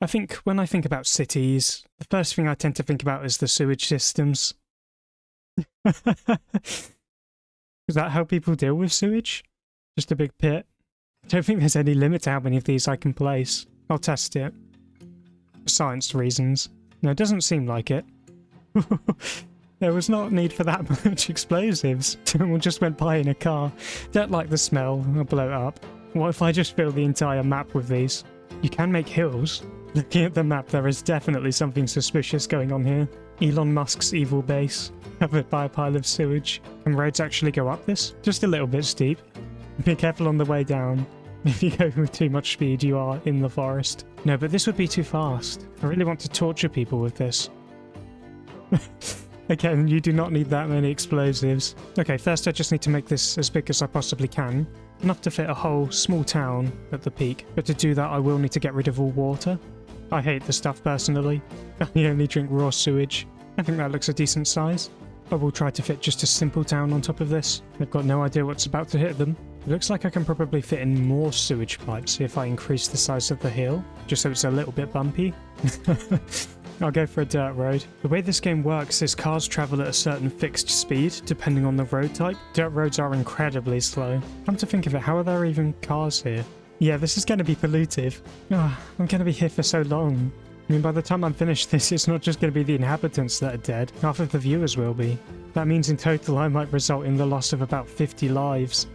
I think when I think about cities, the first thing I tend to think about is the sewage systems. Is that how people deal with sewage? Just a big pit? I don't think there's any limit to how many of these I can place. I'll test it. For science reasons. No, it doesn't seem like it. There was not need for that much explosives. Someone just went by in a car. Don't like the smell. I'll blow it up. What if I just fill the entire map with these? You can make hills. Looking at the map, there is definitely something suspicious going on here. Elon Musk's evil base, covered by a pile of sewage. Can roads actually go up this? Just a little bit steep. Be careful on the way down. If you go with too much speed, you are in the forest. No, but this would be too fast. I really want to torture people with this. Again, you do not need that many explosives. Okay, first I just need to make this as big as I possibly can. Enough to fit a whole small town at the peak. But to do that, I will need to get rid of all water. I hate the stuff personally. I only drink raw sewage. I think that looks a decent size. I will try to fit just a simple town on top of this. I've got no idea what's about to hit them. It looks like I can probably fit in more sewage pipes if I increase the size of the hill, just so it's a little bit bumpy. I'll go for a dirt road. The way this game works is cars travel at a certain fixed speed, depending on the road type. Dirt roads are incredibly slow. Come to think of it, how are there even cars here? Yeah, this is going to be pollutive. Oh, I'm going to be here for so long. I mean, by the time I'm finished this, it's not just going to be the inhabitants that are dead. Half of the viewers will be. That means in total I might result in the loss of about 50 lives.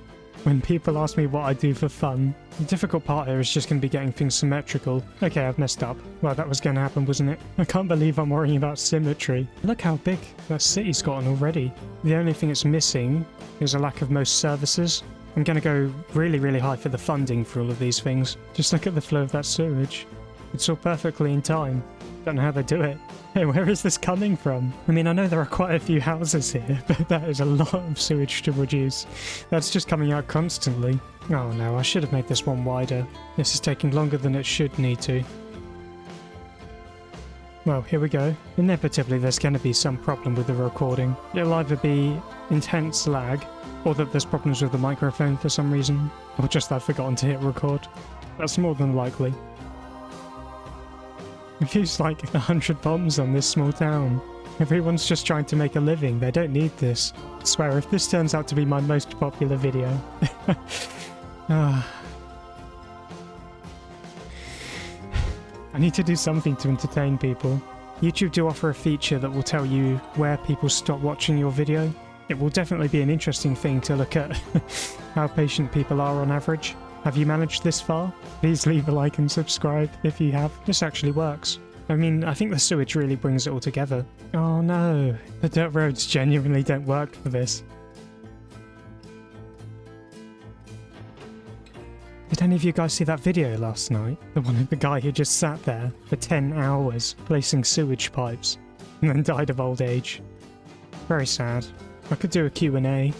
When people ask me what I do for fun, the difficult part here is just going to be getting things symmetrical. Okay, I've messed up. Well, that was going to happen, wasn't it? I can't believe I'm worrying about symmetry. Look how big that city's gotten already. The only thing it's missing is a lack of most services. I'm going to go really, really high for the funding for all of these things. Just look at the flow of that sewage. It's all perfectly in time. Don't know how they do it. Hey, where is this coming from? I mean, I know there are quite a few houses here, but that is a lot of sewage to reduce. That's just coming out constantly. Oh no, I should have made this one wider. This is taking longer than it should need to. Well, here we go. Inevitably, there's going to be some problem with the recording. It'll either be intense lag, or that there's problems with the microphone for some reason, or just I've forgotten to hit record. That's more than likely. I've used like 100 bombs on this small town. Everyone's just trying to make a living, they don't need this. I swear, if this turns out to be my most popular video... I need to do something to entertain people. YouTube do offer a feature that will tell you where people stop watching your video. It will definitely be an interesting thing to look at how patient people are on average. Have you managed this far? Please leave a like and subscribe if you have. This actually works. I mean, I think the sewage really brings it all together. Oh no, the dirt roads genuinely don't work for this. Did any of you guys see that video last night? The one of the guy who just sat there for 10 hours placing sewage pipes and then died of old age. Very sad. I could do a Q&A.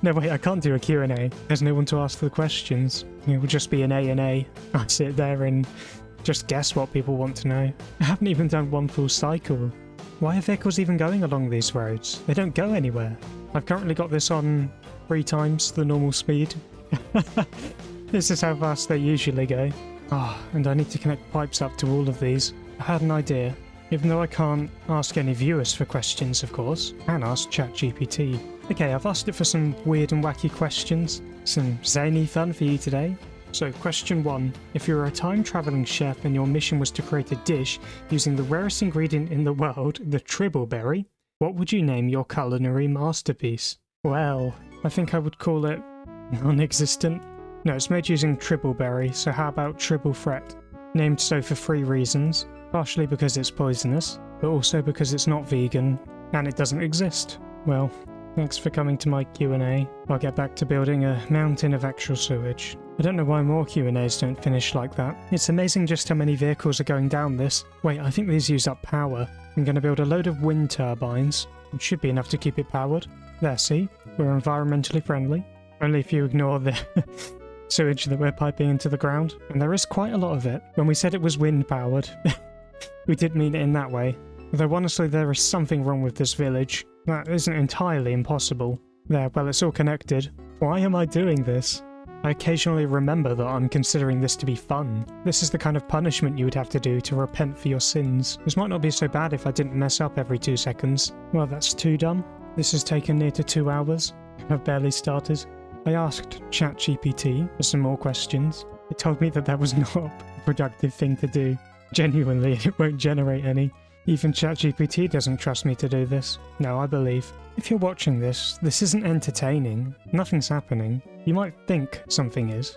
No, wait, I can't do a Q&A. There's no one to ask the questions. It will just be an A&A. I sit there and just guess what people want to know. I haven't even done one full cycle. Why are vehicles even going along these roads? They don't go anywhere. I've currently got this on 3 times the normal speed. This is how fast they usually go. Ah, and I need to connect pipes up to all of these. I had an idea. Even though I can't ask any viewers for questions, of course, I can ask ChatGPT. Okay, I've asked it for some weird and wacky questions. Some zany fun for you today. So, question 1. If you were a time-travelling chef and your mission was to create a dish using the rarest ingredient in the world, the tribbleberry, what would you name your culinary masterpiece? Well, I think I would call it non-existent. No, it's made using tribbleberry, so how about tribblefret? Named so for 3 reasons. Partially because it's poisonous, but also because it's not vegan, and it doesn't exist. Well, thanks for coming to my Q&A. I'll get back to building a mountain of actual sewage. I don't know why more Q&As don't finish like that. It's amazing just how many vehicles are going down this. Wait, I think these use up power. I'm going to build a load of wind turbines. It should be enough to keep it powered. There, see? We're environmentally friendly. Only if you ignore the sewage that we're piping into the ground. And there is quite a lot of it. When we said it was wind powered, we did mean it in that way. Though honestly there is something wrong with this village. That isn't entirely impossible. There, well, it's all connected. Why am I doing this? I occasionally remember that I'm considering this to be fun. This is the kind of punishment you would have to do to repent for your sins. This might not be so bad if I didn't mess up every 2 seconds. Well, that's too dumb. This has taken near to 2 hours. I've barely started. I asked ChatGPT for some more questions. It told me that that was not a productive thing to do. Genuinely, it won't generate any. Even ChatGPT doesn't trust me to do this. No, I believe. If you're watching this, this isn't entertaining. Nothing's happening. You might think something is,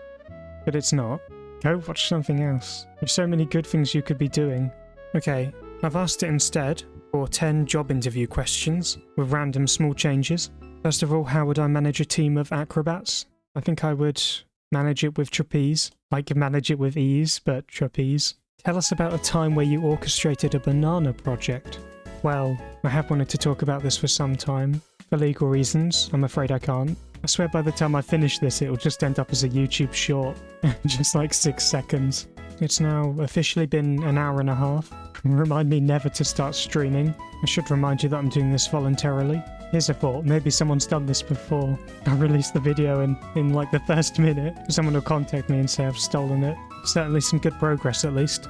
but it's not. Go watch something else. There's so many good things you could be doing. Okay, I've asked it instead for 10 job interview questions with random small changes. First of all, how would I manage a team of acrobats? I think I would manage it with trapeze. Like manage it with ease, but trapeze. Tell us about a time where you orchestrated a banana project. Well, I have wanted to talk about this for some time. For legal reasons, I'm afraid I can't. I swear by the time I finish this, it'll just end up as a YouTube short. Just like 6 seconds. It's now officially been an hour and a half. Remind me never to start streaming. I should remind you that I'm doing this voluntarily. Here's a thought, maybe someone's done this before. I'll release the video in like the first minute. Someone will contact me and say I've stolen it. Certainly some good progress at least.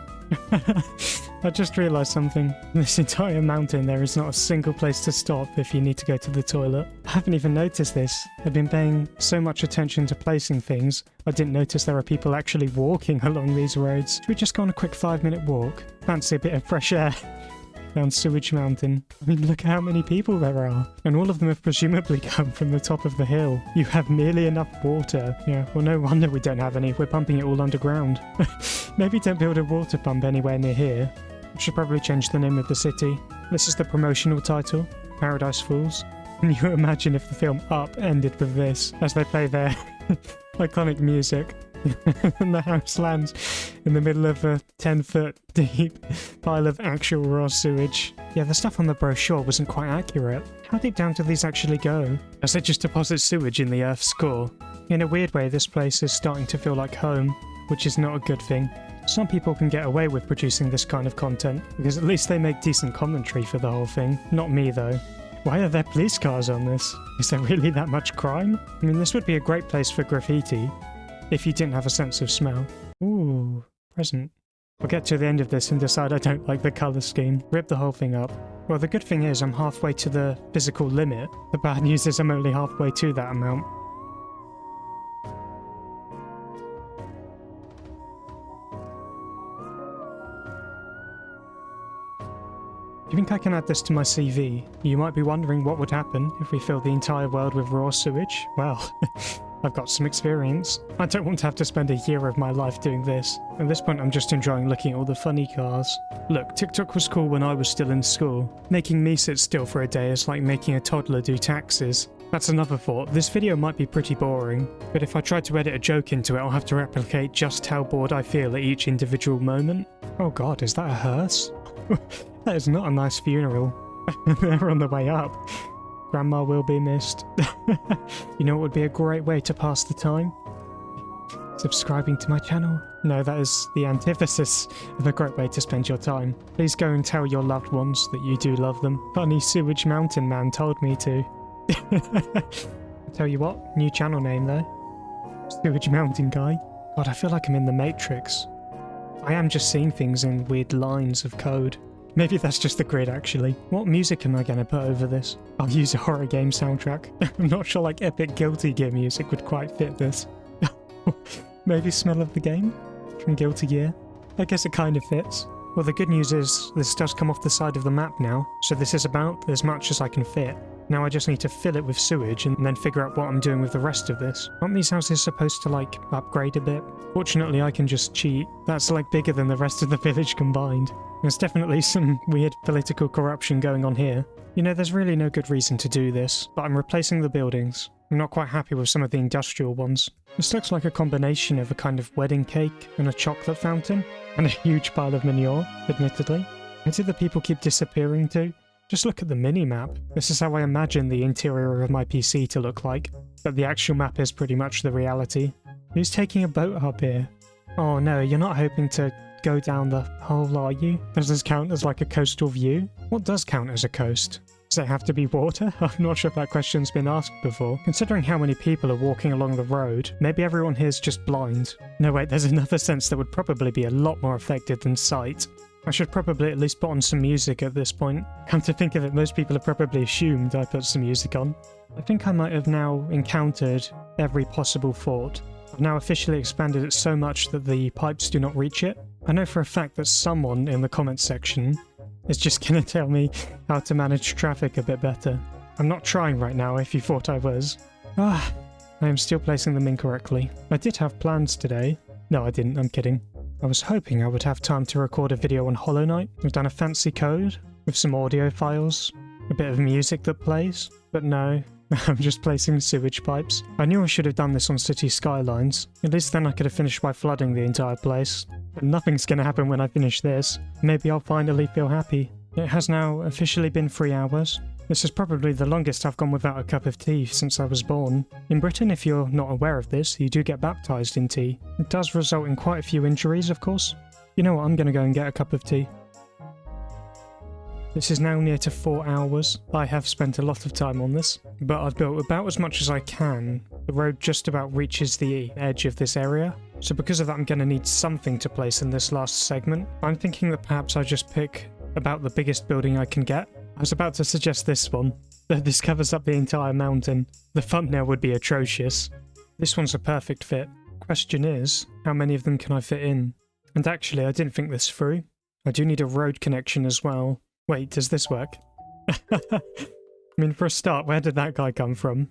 I just realised something. This entire mountain, there is not a single place to stop if you need to go to the toilet. I haven't even noticed this. I've been paying so much attention to placing things, I didn't notice there are people actually walking along these roads. Should we just go on a quick 5-minute walk? Fancy a bit of fresh air. Down Sewage Mountain. I mean, look at how many people there are. And all of them have presumably come from the top of the hill. You have nearly enough water. Yeah, well, no wonder we don't have any. We're pumping it all underground. Maybe don't build a water pump anywhere near here. We should probably change the name of the city. This is the promotional title. Paradise Falls. Can you imagine if the film Up ended with this, as they play their iconic music? And the house lands in the middle of a 10-foot deep pile of actual raw sewage. Yeah, the stuff on the brochure wasn't quite accurate. How deep down do these actually go? Does it just deposit sewage in the Earth's core? In a weird way, this place is starting to feel like home, which is not a good thing. Some people can get away with producing this kind of content, because at least they make decent commentary for the whole thing. Not me, though. Why are there police cars on this? Is there really that much crime? I mean, this would be a great place for graffiti. If you didn't have a sense of smell. Ooh, present. I'll get to the end of this and decide I don't like the colour scheme. Rip the whole thing up. Well, the good thing is I'm halfway to the physical limit. The bad news is I'm only halfway to that amount. Do you think I can add this to my CV? You might be wondering what would happen if we filled the entire world with raw sewage. Well, I've got some experience. I don't want to have to spend a year of my life doing this. At this point, I'm just enjoying looking at all the funny cars. Look, TikTok was cool when I was still in school. Making me sit still for a day is like making a toddler do taxes. That's another thought. This video might be pretty boring, but if I try to edit a joke into it, I'll have to replicate just how bored I feel at each individual moment. Oh god, is that a hearse? That is not a nice funeral. They're on the way up. Grandma will be missed. You know what would be a great way to pass the time? Subscribing to my channel. No, that is the antithesis of a great way to spend your time. Please go and tell your loved ones that you do love them. Funny Sewage Mountain Man told me to. I'll tell you what, new channel name though. Sewage Mountain Guy. God, I feel like I'm in the Matrix. I am just seeing things in weird lines of code. Maybe that's just the grid, actually. What music am I going to put over this? I'll use a horror game soundtrack. I'm not sure like epic Guilty Gear music would quite fit this. Maybe Smell of the Game? From Guilty Gear? I guess it kind of fits. Well, the good news is this does come off the side of the map now, so this is about as much as I can fit. Now I just need to fill it with sewage and then figure out what I'm doing with the rest of this. Aren't these houses supposed to, like, upgrade a bit? Fortunately, I can just cheat. That's, like, bigger than the rest of the village combined. There's definitely some weird political corruption going on here. You know, there's really no good reason to do this, but I'm replacing the buildings. I'm not quite happy with some of the industrial ones. This looks like a combination of a kind of wedding cake and a chocolate fountain, and a huge pile of manure, admittedly. Where do the people keep disappearing to? Just look at the mini-map. This is how I imagine the interior of my PC to look like, but the actual map is pretty much the reality. Who's taking a boat up here? Oh no, you're not hoping to go down the hole, are you? Does this count as like a coastal view? What does count as a coast? Does it have to be water? I'm not sure if that question's been asked before. Considering how many people are walking along the road, maybe everyone here's just blind. No wait, there's another sense that would probably be a lot more affected than sight. I should probably at least put on some music at this point. Come to think of it, most people have probably assumed I put some music on. I think I might have now encountered every possible fort. I've now officially expanded it so much that the pipes do not reach it. I know for a fact that someone in the comments section is just gonna tell me how to manage traffic a bit better. I'm not trying right now if you thought I was. I am still placing them incorrectly. I did have plans today. No, I didn't, I'm kidding. I was hoping I would have time to record a video on Hollow Knight. I've done a fancy code with some audio files, a bit of music that plays, but no, I'm just placing sewage pipes. I knew I should have done this on city skylines. At least then I could have finished by flooding the entire place. But nothing's gonna happen when I finish this. Maybe I'll finally feel happy. It has now officially been 3 hours. This is probably the longest I've gone without a cup of tea since I was born. In Britain, if you're not aware of this, you do get baptised in tea. It does result in quite a few injuries, of course. You know what, I'm gonna go and get a cup of tea. This is now near to 4 hours. I have spent a lot of time on this, but I've built about as much as I can. The road just about reaches the edge of this area, so because of that I'm going to need something to place in this last segment. I'm thinking that perhaps I just pick about the biggest building I can get. I was about to suggest this one. This covers up the entire mountain. The thumbnail would be atrocious. This one's a perfect fit. Question is, how many of them can I fit in? And actually, I didn't think this through. I do need a road connection as well. Wait, does this work? I mean, for a start, where did that guy come from?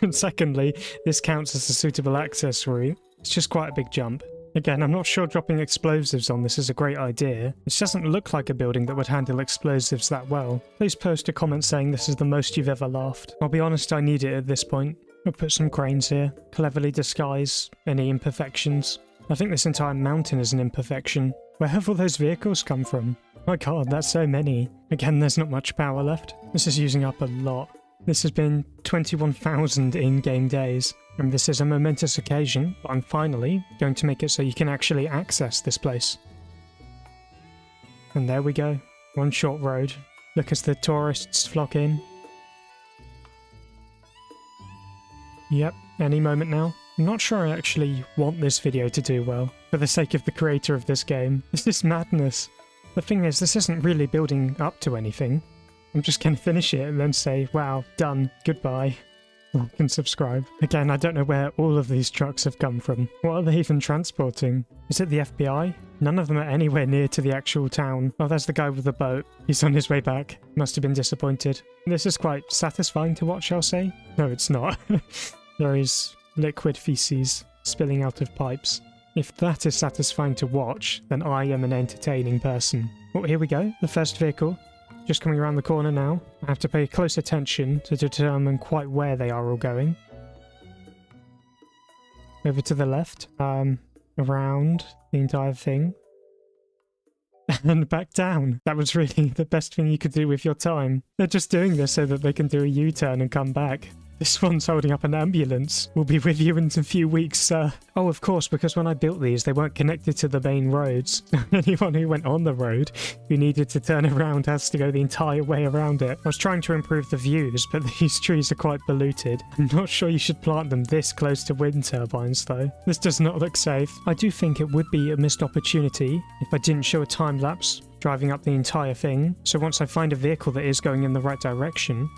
And secondly, this counts as a suitable access route. It's just quite a big jump. Again, I'm not sure dropping explosives on this is a great idea. This doesn't look like a building that would handle explosives that well. Please post a comment saying this is the most you've ever laughed. I'll be honest, I need it at this point. I'll put some cranes here, cleverly disguise any imperfections. I think this entire mountain is an imperfection. Where have all those vehicles come from? My god, that's so many. Again, there's not much power left. This is using up a lot. This has been 21,000 in-game days, and this is a momentous occasion, but I'm finally going to make it so you can actually access this place. And there we go. One short road. Look as the tourists flock in. Yep, any moment now. I'm not sure I actually want this video to do well, for the sake of the creator of this game. This is madness. The thing is, this isn't really building up to anything. I'm just gonna finish it and then say, wow, done, goodbye. Like and subscribe. Again, I don't know where all of these trucks have come from. What are they even transporting? Is it the FBI? None of them are anywhere near to the actual town. Oh, there's the guy with the boat. He's on his way back. Must have been disappointed. This is quite satisfying to watch, I'll say. No, it's not. There is liquid feces spilling out of pipes. If that is satisfying to watch, then I am an entertaining person. Oh, here we go. The first vehicle. Just coming around the corner now. I have to pay close attention to determine quite where they are all going. Over to the left. Around the entire thing. And back down. That was really the best thing you could do with your time. They're just doing this so that they can do a U-turn and come back. This one's holding up an ambulance. We'll be with you in a few weeks, sir. Oh, of course, because when I built these, they weren't connected to the main roads. Anyone who went on the road who needed to turn around has to go the entire way around it. I was trying to improve the views, but these trees are quite polluted. I'm not sure you should plant them this close to wind turbines, though. This does not look safe. I do think it would be a missed opportunity if I didn't show a time lapse driving up the entire thing. So once I find a vehicle that is going in the right direction...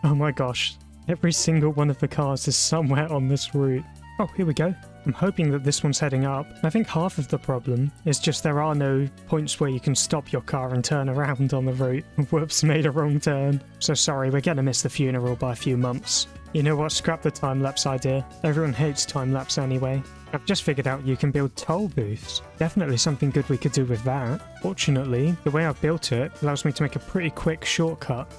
Oh my gosh, every single one of the cars is somewhere on this route. Oh, here we go. I'm hoping that this one's heading up. I think half of the problem is just there are no points where you can stop your car and turn around on the route. Whoops, made a wrong turn. So sorry, we're gonna miss the funeral by a few months. You know what, scrap the time-lapse idea. Everyone hates time-lapse anyway. I've just figured out you can build toll booths. Definitely something good we could do with that. Fortunately, the way I've built it allows me to make a pretty quick shortcut.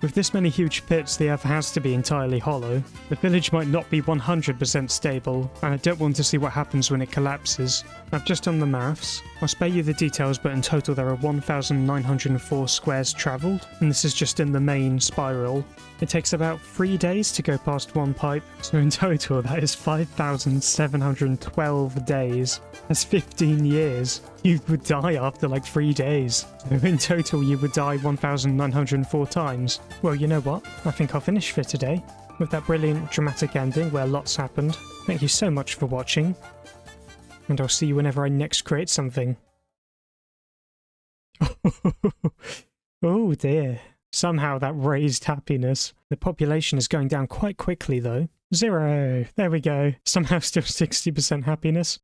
With this many huge pits, the earth has to be entirely hollow. The village might not be 100% stable, and I don't want to see what happens when it collapses. I've just done the maths. I'll spare you the details, but in total there are 1,904 squares travelled, and this is just in the main spiral. It takes about 3 days to go past one pipe, so in total that is 5,712 days. That's 15 years. you would die after like 3 days. So in total, you would die 1,904 times. Well, you know what? I think I'll finish for today with that brilliant dramatic ending where lots happened. Thank you so much for watching, and I'll see you whenever I next create something. Oh dear. Somehow that raised happiness. The population is going down quite quickly though. 0. There we go. Somehow still 60% happiness.